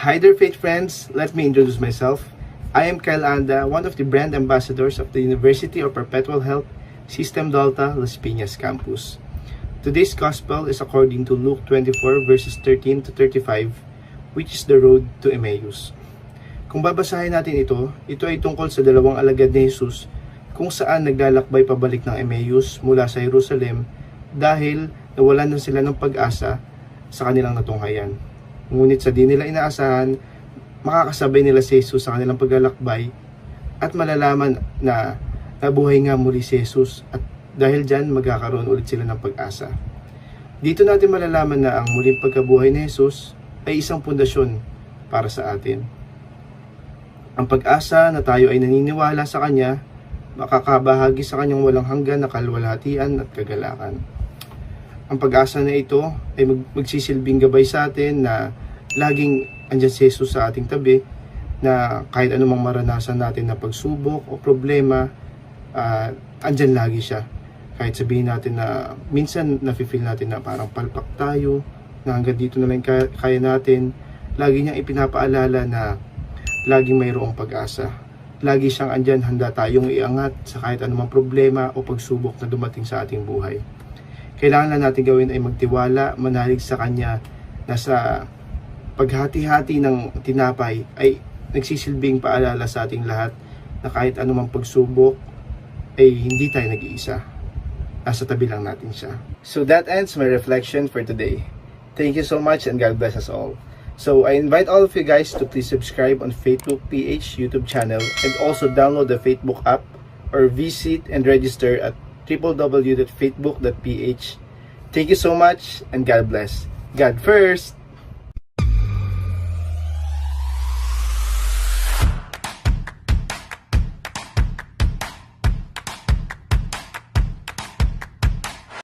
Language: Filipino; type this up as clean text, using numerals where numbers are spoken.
Hi there, faith friends. Let me introduce myself. I am Kyle Anda, one of the brand ambassadors of the University of Perpetual Health, System Delta, Las Piñas campus. Today's gospel is according to Luke 24 verses 13 to 35, which is the road to Emmaus. Kung babasahin natin ito ay tungkol sa dalawang alagad ni Jesus kung saan naglalakbay pabalik ng Emmaus mula sa Jerusalem dahil nawalan na sila ng pag-asa sa kanilang natunghayan. Ngunit sa di nila inaasahan, makakasabay nila si Jesus sa kanilang paglalakbay at malalaman na nabuhay nga muli si Jesus at dahil dyan magkakaroon ulit sila ng pag-asa. Dito natin malalaman na ang muling pagkabuhay ni Jesus ay isang pundasyon para sa atin. Ang pag-asa na tayo ay naniniwala sa Kanya, makakabahagi sa Kanyang walang hanggan na kalwalhatian at kagalakan. Ang pag-asa na ito ay magsisilbing gabay sa atin na laging andyan si Jesus sa ating tabi, na kahit anumang maranasan natin na pagsubok o problema, andyan lagi siya. Kahit sabihin natin na minsan nafe-feel natin na parang palpak tayo, na hanggang dito na lang kaya natin, lagi niyang ipinapaalala na laging mayroong pag-asa. Lagi siyang andyan, handa tayong iangat sa kahit anumang problema o pagsubok na dumating sa ating buhay. Kailangan lang natin gawin ay magtiwala, manalig sa Kanya na sa paghati-hati ng tinapay ay nagsisilbing paalala sa ating lahat na kahit anumang pagsubok ay hindi tayo nag-iisa. Nasa tabi lang natin siya. So that ends my reflection for today. Thank you so much and God bless us all. So I invite all of you guys to please subscribe on Facebook PH YouTube channel and also download the Facebook app or visit and register at www.facebook.ph. Thank you so much and God bless. God first!